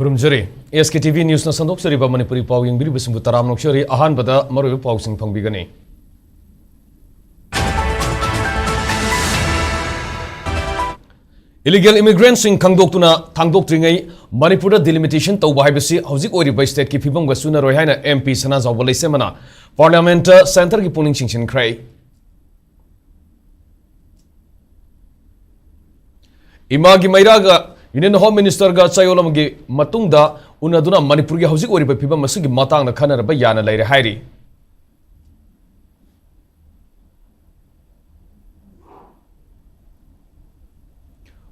Kurumjari, SKTV News na sandok sariba Manipuri pau yang biri besimbu taram nokshari ahan bada maru pau sing pangbigani. Illegal immigrants sing kangdok tuna tangdok tringai Manipur delimitation tau bahai besi hauzik ori by state ki phibam ga suna roi haina MP sana zawbalai semana Parliament Center ki puning chinchin krai. Imagi mairaga Union Home Minister ga chayolam gi matungda unaduna Manipur gi hauzik ori by phibam masigi matang na khanar ba yana laire hairi.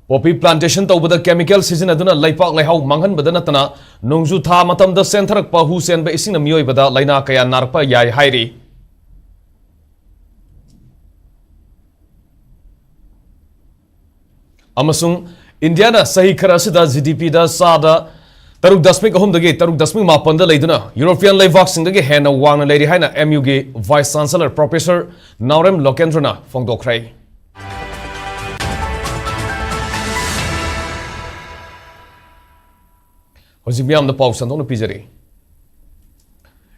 Poppy plantation tawbada chemical season aduna laipak laihau manghan badana tana nongju tha matam da centrak pa hu sen ba isina miyoi bada laina kaya narpa yai hairi. Amasung Indiana sahi kharasida GDP da sada taruk dasmik ahum dagi taruk dasmik mapan da laiduna European laivak singdagi hena wangna lairi haina MU gi Vice Chancellor Professor Naurem Lokendrana fongdokrai. Hozimiam the Pau Sandon Pizari.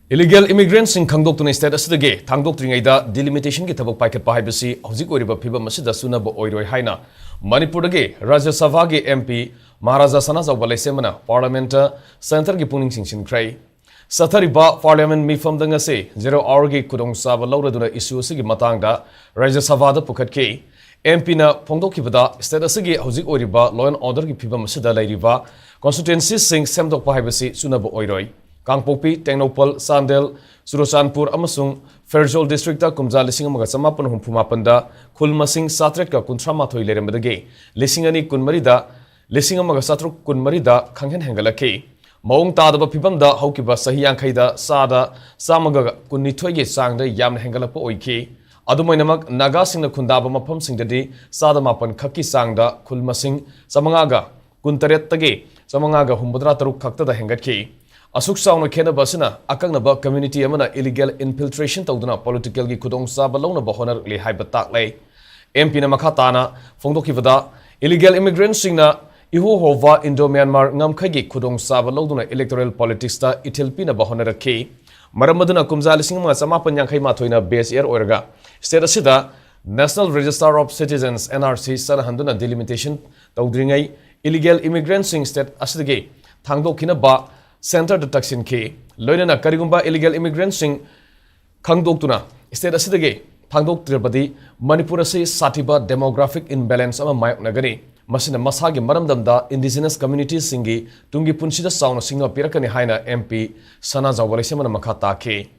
Illegal immigrants in Kangdok to state as the gay, Tangdok Tringaida, delimitation get about Packet Pahibasi, Hozik Oriba Piba Masida Sunaba Oiroi Haina, Manipur gay, Raja Savagi MP, Maharaja Sanaza Wale Semana, Parliament Center Gipuning Sinchin Cray. Satariba Parliament me from Dangase, 0 Orgi Kudong Saba Laura issue Sigi Matanga, Raja Savada Pukat K. MP na Pongdoki Bada, State as Sigi Hozik Oriba, Law and Order Piba Masida Ladiva, constituencies sing Semdok Pahibasi Sunaba Oiroi. Kangpopi, Tengnopal, Sandel, Surosanpur, Amasung, Ferjol District, Kumza, Lissing Magasamapan, Humpumapanda, Kulmasing, Satreka, Kuntramato, Leremedage, Lissingani Kunmarida, Lissing Magasatru Kunmarida, Kangen Hangalake, Maung Tada Pipamda, Hokiba, Sahian Kaida, Sada, Samaga, Kunitoye Sang, the Yam Hangalapo Oike, Adumainamak, Nagasing the Kundaba Mapam Sing the day, Sada Mapan Kaki Sangda, Kulmasing, Samangaga, Kuntaret Tage, Samangaga, Humbadra Kakta the Hangake. Asuk sauna kena basina akang naba community amana illegal infiltration tawduna political gi khudong saba lawna bahonar le haiba taklai MP na makhatana fongdoki wada illegal immigrants singna iho hova Indo Myanmar ngamkhai gi khudong saba lawduna electoral politics ta ithilpi na bahonar rakhi maramaduna kumza lising ma samapan yankhai ma thoina base year oiraga state asida National Register of Citizens NRC sarahanduna delimitation tawdringai illegal immigrants sing state asidage thangdokina ba Center the Taksin K. Loinana Karigumba illegal immigrants sing Kangdoktuna. State Asidage, Tangdok Tribadi, Manipur say Satiba demographic imbalance of a Mayak Nagari. Masina Masagi Maramdamda, indigenous communities singi, Tungi Punshida Sound Singer Pirakani Haina MP, Sanaza Walisimana Makata K.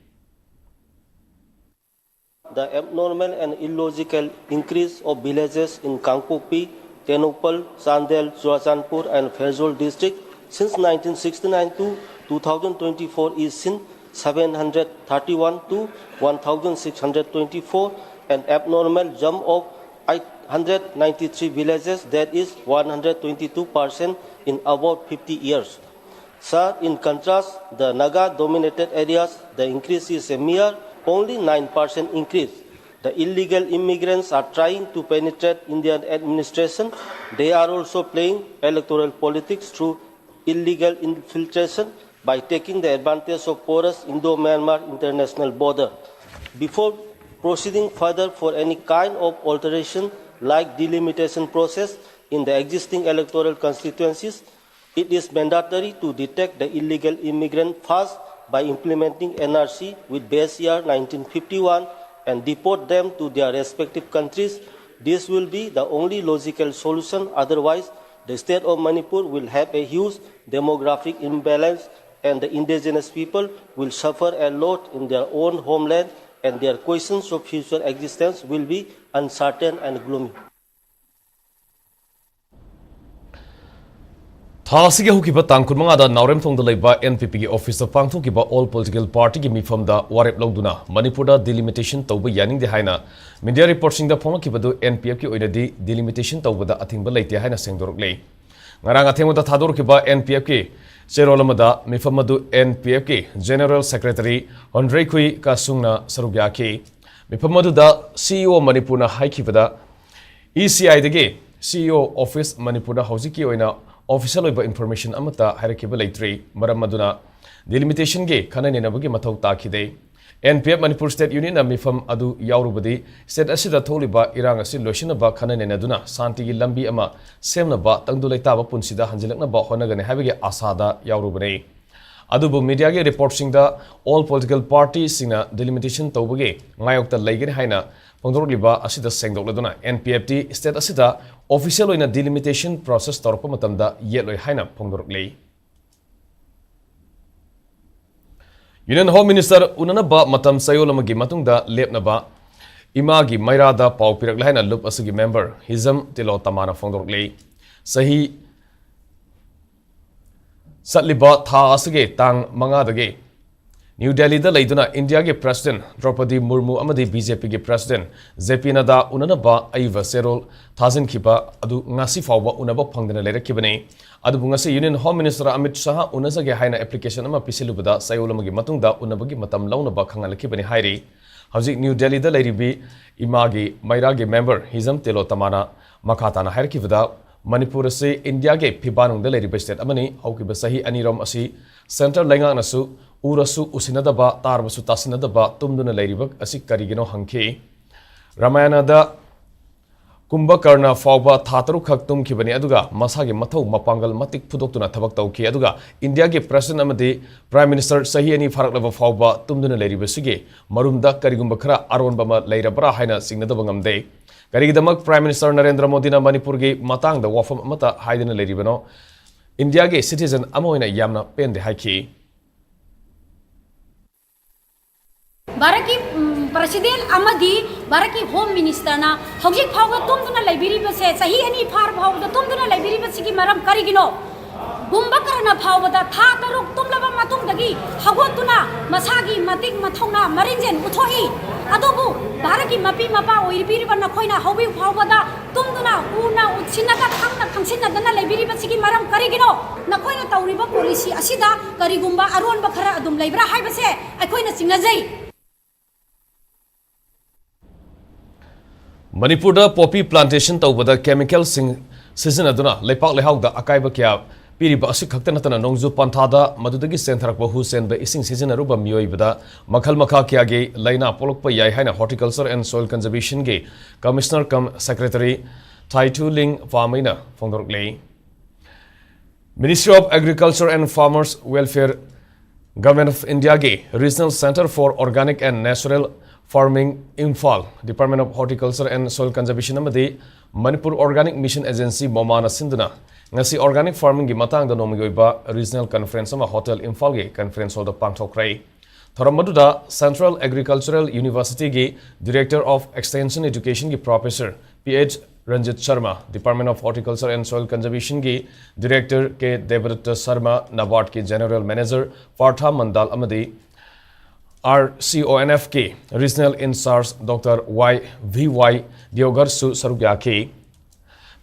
The abnormal and illogical increase of villages in Kangpopi, Tenopal, Sandel, Surasanpur and Ferjol district since 1969 to 2024 is since 731 to 1624, an abnormal jump of 893 villages, that is 122% in about 50 years. Sir, in contrast, the Naga dominated areas, the increase is a mere only 9% increase. The illegal immigrants are trying to penetrate Indian administration. They are also playing electoral politics through illegal infiltration by taking the advantage of porous Indo-Myanmar international border. Before proceeding further for any kind of alteration like delimitation process in the existing electoral constituencies, it is mandatory to detect the illegal immigrant first by implementing NRC with base year 1951 and deport them to their respective countries. This will be the only logical solution, otherwise the state of Manipur will have a huge demographic imbalance and the indigenous people will suffer a lot in their own homeland and their questions of future existence will be uncertain and gloomy. Thasige hukiba tangkunmanga da Naurem thong da leiba NPP gi office of pangthokiba all political party gi mifam da warep logduna Manipur da delimitation tawba yaning de haina media reporting da phonkiba do NPF ki oinadi delimitation tawba da athingba leite haina sengdorok lei ngarang athengda thador kiba NPF ki cherolamada mifam du NPF ki general secretary Andre Kui ka sungna sarubya ki mifam du da CEO Manipur na haikibada ECI dege CEO office Manipur da hojiki oina official oiba information amata hairakiba leitri maram maduna delimitation ge khana nenabagi mathau takhide NPF Manipur State Union amifam adu yaurubadi state asida tholiba irang asi loisinaba khana nenaduna santi gi lambi ama semnaba tangdulai taba punsida hanjilakna ba honagane habige asada yaurubane adubu media ge reporting da all political parties sina delimitation tawbage ngayokta leigene haina pongdorliba asida sengdokladuna NPFT state asida official oina delimitation process torpa matamda yeloi haina pongdorlei Union Home Minister unanaba matam sayolamagi matungda lepnaba imagi mairada pau pirak lup asigi member hizam tilo tamana fongdorlei sahi satliba tha asige tang mangadage New Delhi da leiduna India ge President Draupadi Murmu amadi BJP ge President JP Nada unanaba aiva serol thazin khiba adu ngasi fawba unaba phangdana lerakibane adu ngasi Union Home Minister Amit Shah unazage haina application ama pisilubada sayolamagi matungda unabagi matam launaba khangalakibane hairi hauji New Delhi da leiribi imagi mairage member hizam telo tamana makhatana hairkibada Manipur se India ge phibanung da leiribi state amani haukiba sahi anirom asi center lenga nasu urasu usinadaba tarbasu tasinadaba tumduna leiribak asi karigino hangke Ramayana da Kumbhakarna fawba thataru khak tumkhibani aduga masagi mathau mapangal matik phudoktuna thabak tawki aduga India ge president amadi prime minister sahi ani faraklaba fawba tumduna leiribasige marumda karigumba khara aronba ma leirabra haina singnadaba ngamde karigidamak prime minister Narendra Modi na Manipur ge matang da wafam amata haidina leiribano India ge citizen amoina yamna pende haiki Bharat की president अमदी Bharat की home minister ना हौजिक फावगा तुमदुना library बसे सही अनि फार फावगा तुमदुना library बसे की मरम करिगिनो गुम्बा करना फावदा था तरुक तुमलबा मतुंगदगी हगोतुना मसागी मतिक मथौना मरिंजेन उथोई अदोबु भारत की मपी मपा ओइबिरिबा नखोइना हौबि फावदा तुमदुना उना उछिनका थांगना खंसिनदना लाइब्रेरी बसे की मरम करिगिनो नखोइना तौरिबा पॉलिसी असिदा करिगुम्बा अरोनबा खरा अदुम लाइब्रा हाइबसे अखोइना सिंगजै Manipur da poppy plantation tawbada chemical sing season aduna lepak lehau da akaiba kya piriba asik khakta natana nongju panthada madudagi sentharakba hu senba ising season aruba mioi bada makhal makha kya ge laina polokpa yai haina horticulture and soil conservation ge commissioner cum secretary Taitu Ling Farmaina Fongdorklei Ministry of Agriculture and Farmers Welfare Government of India ge Regional Center for Organic and Natural Farming Imphal Department of Horticulture and Soil Conservation amadi Manipur Organic Mission Agency Momana Sinduna ngasi organic farming gi matang da nomi goiba regional conference ama hotel Imphal ge conference hall da pangthokrai thoramadu Central Agricultural University ge Director of Extension Education ge Professor PH Ranjit Sharma Department of Horticulture and Soil Conservation ge Director K Devrata Sharma NABARD ke General Manager Partha Mandal amadi RCONFK Regional In-Charge Dr. Y.V.Y. Diogar Su Sarugyaki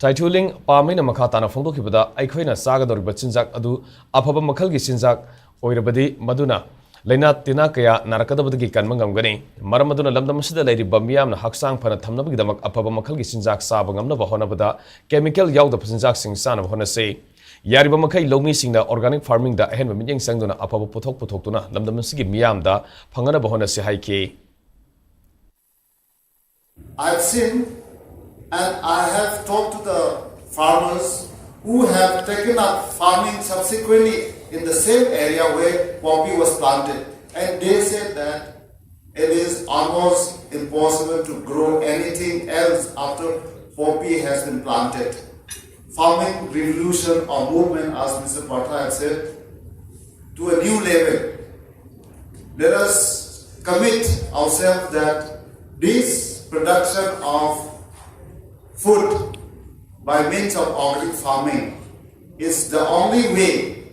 Taituling Pamina Makatana Fondokibada Aikhoina Sagadoriba Chinjak Adu Apaba Makalgi Chinjak Oirabadi Maduna Lena Tina Kaya Narakadabadi Kanmangam Maramaduna Lamdamasida Lady Bamiam Haksang Pana Tamnabidamak Apaba Makalgi Chinjak Sabangam Honabada Chemical Yaw the Chinjak Sing San of Honase Yariba Makai Lomi Sing the organic farming da Hen Mining Sanguna Apapa Potok Potokuna Lamdamasigi Miam da Pangana Bahona Sehaiki I've seen and I have talked to the farmers who have taken up farming subsequently in the same area where poppy was planted, and they said that it is almost impossible to grow anything else after poppy has been planted. Farming revolution or movement, as Mr. Partha had said, to a new level. Let us commit ourselves that this production of food by means of organic farming is the only way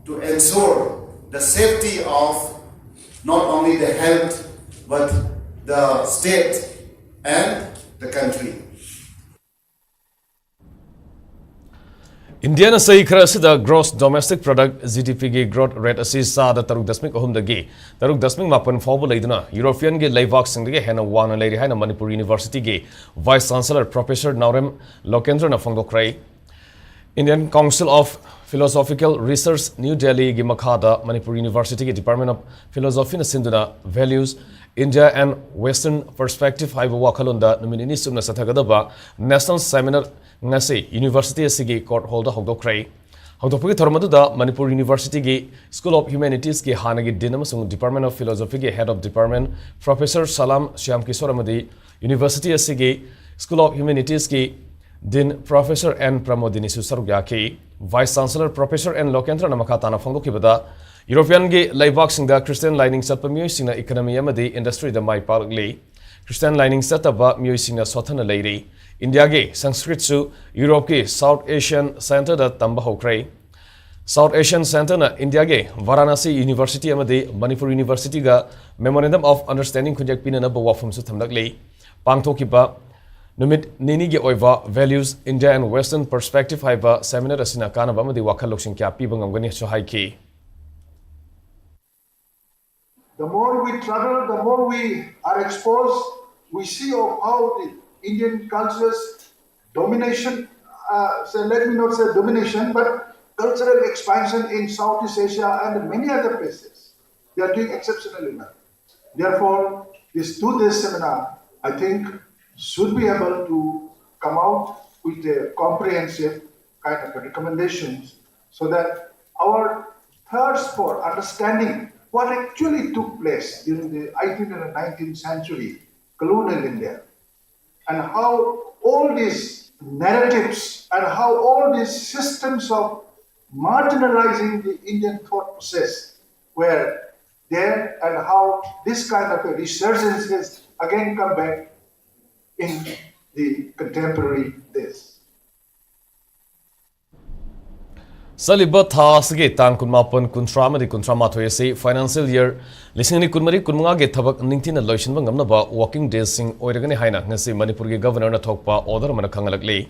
to ensure the safety of not only the health but the state and the country. Indiana say the gross domestic product GDP ge growth rate asi sa da 3.3 da ge 3.8 fawba leiduna European ge leibak sing ge hena wana leiri haina Manipur University ge Vice Chancellor Professor Naurem Lokendra na phongdokrai Indian Council of Philosophical Research New Delhi gi makhada Manipur University gi Department of Philosophy na sinduna Values India and Western Perspective haiba wakhalonda numinini sumna sathagadaba National Seminar ngasi University asigi court holder hogdokrai hogdokpagi thormaduda Manipur University gi School of Humanities gi hanagi din amasung Department of Philosophy gi Head of Department Professor Salam Shyam Kishore amadi University asigi School of Humanities gi Din Professor N. Pramodini Susarugaki, Vice Chancellor Professor N. Lokendra Namakatana Fongokibada, European Gay Laibak Singda Christian Lining Sat Musina Economy Amadi Industry the Mai Parkly, Christian Lining Sataba Musina Sotana Lady, India Gay Sanskrit Su, Europe South Asian Center the Tamba Hokray, South Asian Center na India Gay, Varanasi University Amadi, Manipur University ga Memorandum of Understanding Kunjak Pinana Bawafum Sutamdakli, Pangtokiba. Numit nini gi oiva Values India and Western Perspective haiba seminar asina kanaba amadi wakhal loksing kya piba ngamgani so haiki. The more we travel, the more we are exposed, we see of how the Indian culture's domination, let me not say domination, but cultural expansion in Southeast Asia and many other places. They are doing exceptionally well. Therefore, this seminar, I think, should be able to come out with a comprehensive kind of recommendations so that our thirst for understanding what actually took place during the 18th and 19th century colonial India and how all these narratives and how all these systems of marginalizing the Indian thought process were there and how this kind of a resurgence has again come back in the contemporary days. Saliba Thasge Tan Kunmapan Kuntrama de Kuntramato financial year listening Kunmari Kunma get Tabak Nintin and Lotion Bangamnaba walking days sing Oregani Haina Nasi Manipuri governor Tokpa order Manakangalakli.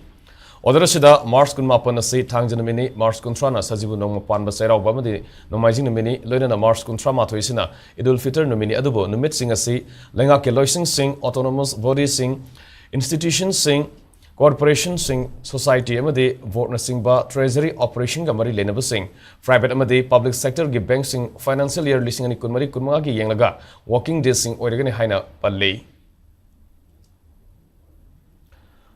Order Shida Mars Kunmapan say Tanganamini Mars Kuntrana Sazibu no Pan Basera Obama no Majin Mini Lena Mars Kuntramato Isina Idul Fitr Nomini Adubo Numit Sing Asi Lenga Keloising Sing Autonomous Body Sing Institutions Sing Corporation Sing Society Amade Vote Sing Ba Treasury Operation Gamari Lenaba Sing Private Amade Public Sector Give Bank Sing Financial Year Listing and Kunmari Kunmagi Yangaga Walking Days Sing Oregani Haina Pallei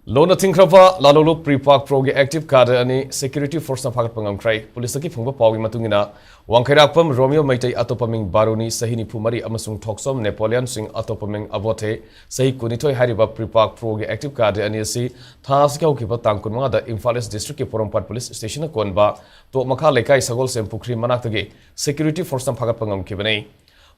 Lona Tinkrava Lalolo Pre-Park Proge Active Card and Security Force na Pagat Pangam Cry, Police Taki Funga Pawi Matungina, Wankarakpam Romeo Maitei Atopaming Baroni, Sahini Pumari Amasung Toxom, Napoleon Sing Atopaming Avote, Sahi Kunitoi Hariba Pre-Park Proge Active Card and AC, Taska Kipa Tankunma, the Imphal District Porompat Police Station Konba, To Makaleka Sagol Sempukri Manaktage, Security Force na Pagat Pangam Kibane.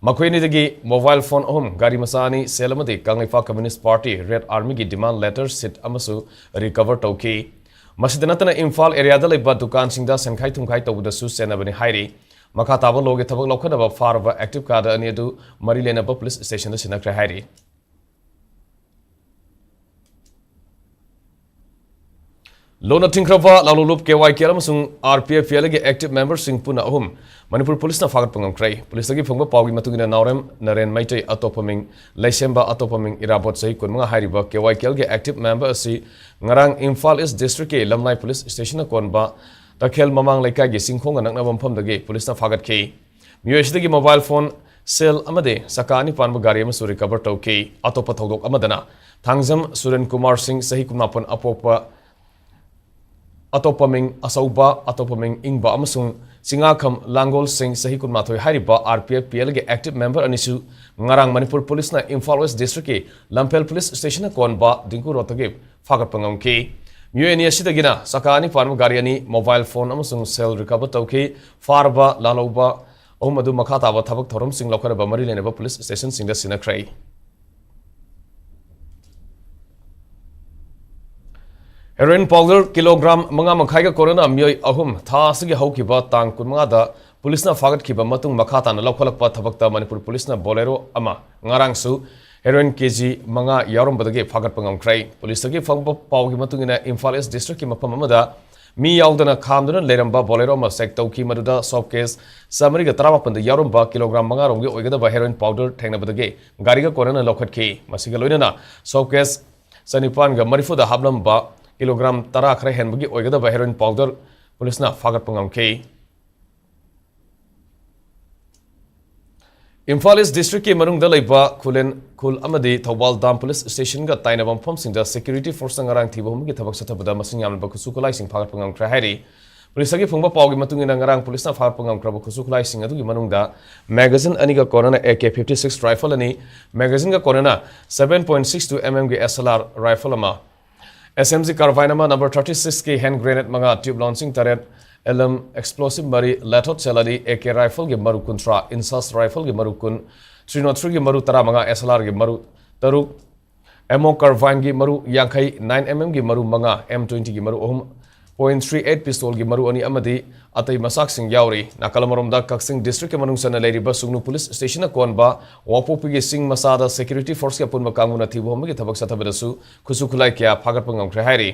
Makwini dagi mobile phone home gari masani selamadi Kanglifa Communist Party Red Army gi demand letter sit amasu recover tauki masidanatana Imphal area da leba dukan singda senkhai thumkhai tawda su senabani hairi makha taba loge thabak lokhanaba farva active card ani adu mari lenaba police station da sinakra hairi Lona Tinkrava Lalulup KY Keramasung RPF Yelagi active members Sing Puna Ahum Manipur Police na Fagat Pangam Kray Police lagi Funga Pawi Matugina Naurem Naren Maitei Atopaming Laisemba Atopaming Irabot Sai Kun Mga Hariba KY Kelge active member si Ngarang Imphal East District ke Lamnai Police Station na Konba Takhel Mamang Laikai gi Singkhong anak na bampam dagi Police na Fagat ke Miyos dagi mobile phone sale amade sakani panba gari ama suri recover tauke atopa thodok amadana Thangzam Suren Kumar Singh Sahi Kumapan Apopa Atopaming Asauba, Atopaming Ingba Amasung, Singakam, Langol Singh, Sahikun Matoi Hariba, RPF PLG active member Anisu, Ngarang Manipur Police na Imphal West District, Lampel Police Station na Konba, Dinku Rotagib, Fagat Pangam Muenia Sitagina, Sakani Panam Gariani, mobile phone Amasung cell recover tauke, Farba, Laloba, Omadu Makata, Tabak Torum Sing Lokaraba Marilena Police Station Sing the Sinakray. Heroin powder kilogram mga makhaiga corona miyoi ahum tha sige haukiba tang kunmanga da police na fagat kiba matung makhata na lokholakpa thabakta Manipur police na bolero ama ngarang su heroin kg mga yarom badage fagat pangam krai police gi fangba pawgi matungina Imphal East district ki mapam amada mi yaudana khamduna leramba bolero ma sekto ki maduda Sktv'S samari ga tarawapan da yaromba kilogram mga romgi oigada ba heroin powder thengna badage gari ga corona lokhat ki masiga loinana Sktv'S sanipan ga marifu da hablam ba kilogram tara khare hen bagi oigada ba heroin powder police na fagat pangam ke Imphal East District ke marung da leiba khulen khul amadi Thobal Dam Police Station ga tainabam phom singda security force ngarang thibo hum gi thabak sathabada masing yam ba khusu kulai sing phagat pangam khra hairi police gi phungba pawgi matung ina ngarang police na phagat pangam khra ba khusu kulai sing adu gi manung da magazine ani ga corona AK56 rifle ani magazine ga corona 7.62 mm gi SLR rifle ama SMG carbine ama number 36 ke hand grenade manga tube launching turret LM explosive mari lathot chelali AK rifle ge maru kuntra insas rifle ge maru kun 303 ge maru tara manga SLR ge maru taruk ammo carbine ge maru yankai 9 mm ge maru manga M20 ge maru ohum .38 pistol ge maru ani amadi atai masak sing yauri nakalamarom da kaksing district ke manung sana leri ba sugnu police station na konba wapopi ge sing masada security force ke punba kanguna thibo hom ge thabak sathabadasu khusu khulai kya phagat pangam khre hairi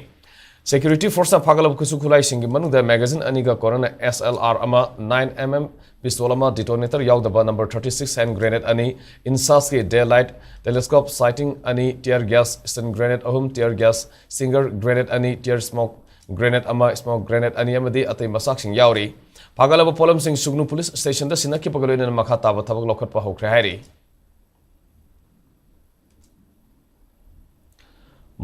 Security force na pagalab kusu khulai singi manu da magazine aniga corona SLR ama 9 mm pistol ama detonator yaudaba number 36 hand grenade ani insas ke daylight telescope sighting ani tear gas stun grenade ahum tear gas singer grenade ani tear smoke grenade ama smoke grenade ani amadi atai masak sing yauri pagalab polam sing sugnu police station da sinaki pagaloina makha taba thabak lokhat pa hokre hairi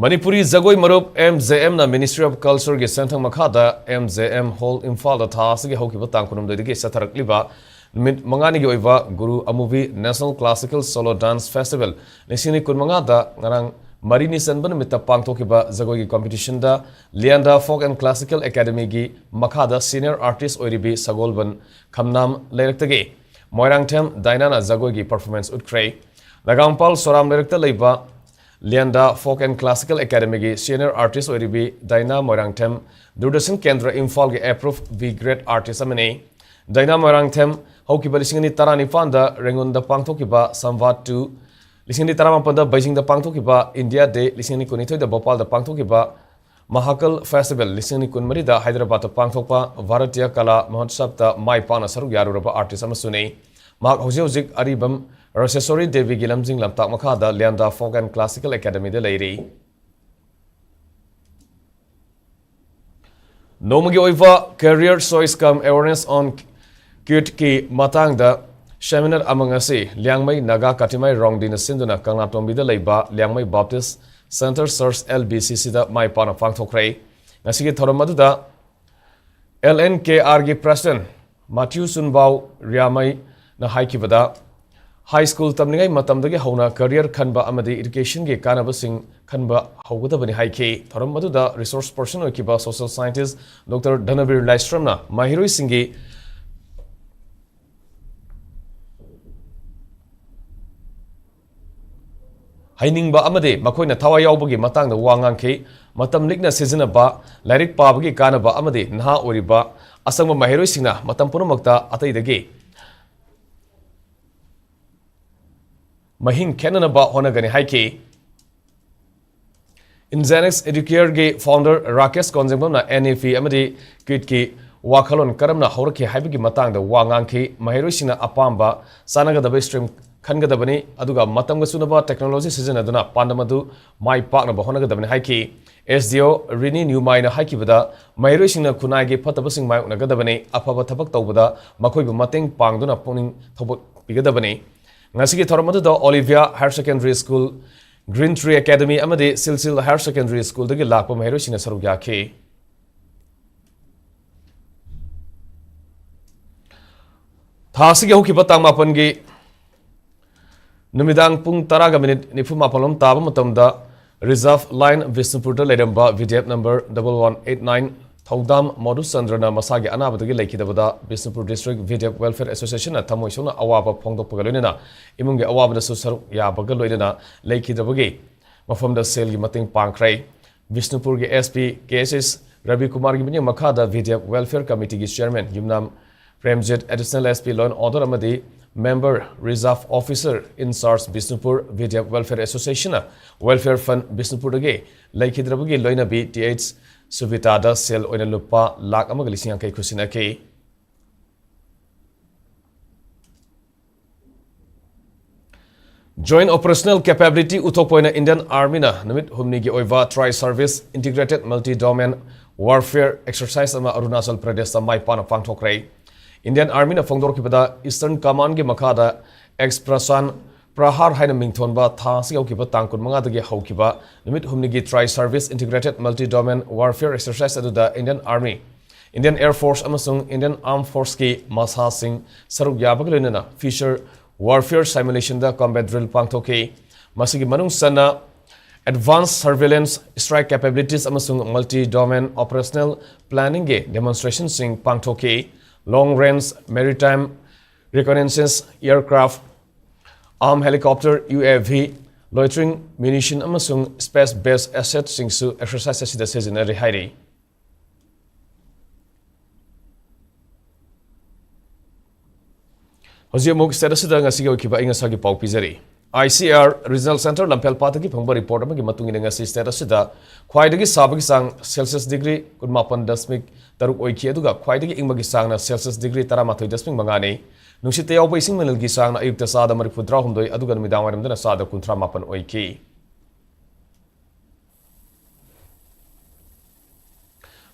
Manipuri Zagoi Marup MZM na Ministry of Culture ge Santang Makhada MZM Hall Imphal da thas ge hoki batang kunum de ge satharak liba mit mangani ge oiva Guru Amuvi National Classical Solo Dance Festival nisini kun manga da ngarang marini sanban mit pangthoki ba Zagoi ge competition da Lianda Folk and Classical Academy ge Makhada senior artist oiribi Sagolban Khamnam leiraktage Moirangthem Dainana Zagoi ge performance utkrai Nagampal Soram leirakta leiba Lianda Folk and Classical Academy gi senior artist oiribi Daina Moirangthem Durdasan Kendra Imphal gi approved B grade artist amani Daina Moirangthem hoki balisingani tarani fanda rengun da pangthoki ba Samvat 2 lisingani tarama da Beijing da pangthoki ba India Day lisingani kunithoi da Bhopal da pangthoki ba Mahakal Festival lisingani kunmari da Hyderabad da pangthokpa Bharatiya Kala Mahotsav da mai pana saruk yaruraba artist amasuni mak hojik aribam Rasesori Devi Gilamjing Lamtak Makhada Lianda Folk and Classical Academy de Leiri Nomagi Oiva Career Choice Come Awareness on Kit Ki Matang da Seminar Amangasi Liangmai Naga Katimai Rongdina Sinduna Kangnatombi de Leiba Liangmai Baptist Center Search LBCC da Mai Pana Pangthokrai Nasigi Thoramadu da LNKR gi President Matthew Sunbau Riamai na Haikibada High school tamningai matamdagi hauna career khanba amadi education ge kanaba sing khanba haugadabani haike thoram maduda resource person okiba social scientist Dr. Dhanavir Laistram na mahiroi singi hainingba amade makoina thawa yaubagi matangda wangang ke matam likna season ba lairik pabagi kanaba amade naha oriba asangba mahiroi singna matam punamakta ataidagi Mahing Kenanaba Honagani Haiki Inzenex Educare ge founder Rakesh Konjengam na NFE amadi Kitki Wakalon Karamna Horaki Habigi Matang the Wanganki Mahirishina Apamba Sanaga the stream Kangadabani Aduga Matanga Sunaba technology season aduna Pandamadu Mai partner Bahonagabani Haiki SDO Rini New Mine Haiki Vada Mahirishina Kunagi Patabasing Mai Nagadabani Apaba Tabak Tobada Makoi Mating Pangduna Poning Tobot Bigadabani Ngasigi Thoramadu da Olivia Higher Secondary School Green Tree Academy amadi Silsil Higher Secondary School dagi lakpa mahirosina saruk yake Thasigi hokiba tangmapan gi numidang pung taraga minute nifu mapalom taba matamda Reserve Line Visnupur da ledamba VDF number 1189 Thaudam Madhu Chandrana Masagi Anabadagi Laikidabada Bisnupur District VDF Welfare Association na Tamoisona Awaba Pongdokpagalina Imungi Awabada Susar Yabagaloidana Laikidabagi Mafamda Selgi Mating Pankrai Visnupur SP KSS Ravi Kumar Gimini Makada VDF Welfare Committee Chairman Yumnam Premjit Additional SP Law and Order Amadi Member Reserve Officer in SARS Bisnupur VDF Welfare Association Welfare Fund Bisnupur Dagi Laikidrabagi Loina BTH Suvitada Sel Oina Lupa Lak Amagalising Kai Kusina K. Joint Operational Capability Utokpoina Indian Army na namit humni gi oiva Tri-Service Integrated Multi-Domain Warfare Exercise ama Arunachal Pradesh ta mai pana pangthokrai. Indian Army na fongdor kibada Eastern Command gi makhada Expression Prahar haina mingthonba tha siau kiba tangkun manga dagi haukiba namit humni gi Tri-Service Integrated Multi-Domain Warfare Exercise aduda Indian Army, Indian Air Force amasung Indian Armed Force ki masa sing saruk yabaglenana feature Warfare Simulation da Combat Drill pangthoke masigi manung sana Advanced Surveillance Strike Capabilities amasung Multi-Domain Operational Planning ge Demonstration sing pangthoke Long Range Maritime Reconnaissance Aircraft, Armed Helicopter UAV, Loitering Munition amasung Space Based Assets sing su exercise asida seasonary hairi. Hojia muk status da ngasi ga kiba inga sagi pau pizari. ICR Regional Center Lampel Pataki phangba report amagi matung ina ngasi status da khwaidagi sabagi sang Celsius degree kunmapan dasmik taruk oiki aduga khwaidagi ingmagi sang na Celsius degree taramathoi dasmik mangani nungsite yaw ising manal gi sang na ayukta sada marifudra humdoi aduga midang waram dana sada kuntra mapan oiki.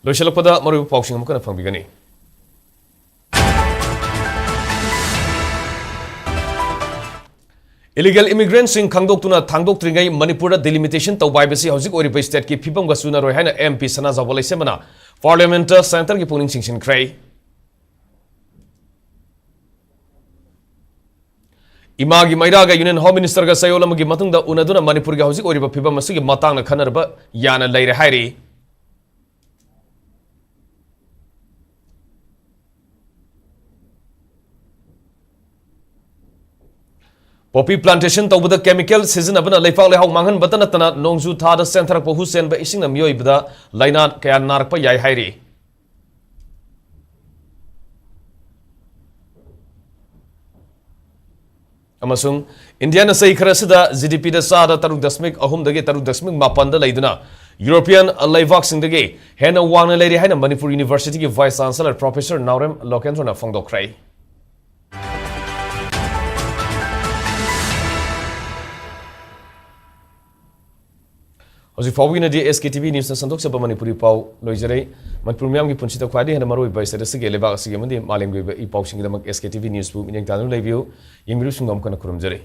Loishalakpada maru paushing amukana phangbigani. Illegal immigrants sing khangdok tuna thangdok tringai Manipur delimitation tawbai basi hojik oriba state ki phibam ga suna roi haina MP sana zawalai semana Parliament Center ki puning singsin krai Imagi Mairaga Union Home Minister ga sayolam gi matungda unaduna Manipur ga hojik oriba phibam asigi matang na khanarba yana leire hairi Poppy plantation tawbada chemical season abana leifak lehau manghan batana tana nongju thada center po husen ba ising na myoi bada laina kaya narakpa yai hairi amasung India na sei kharasida GDP da sada taruk dasmik ahum dage taruk dasmik mapan da leiduna European leivak sing dage hena wangna leiri haina Manipur University ki Vice Chancellor Professor Naurem Lokendra na phongdokrai Hoji fawina di SKTV News na sandok sa Manipuri pau loijare Manipur miyam gi punchita khwadi hena maroi bai sa sige leba sige mandi malem gi i pau sing damak SKTV News bu minyang tanu lebiu yengmiru sungam kana kurumjare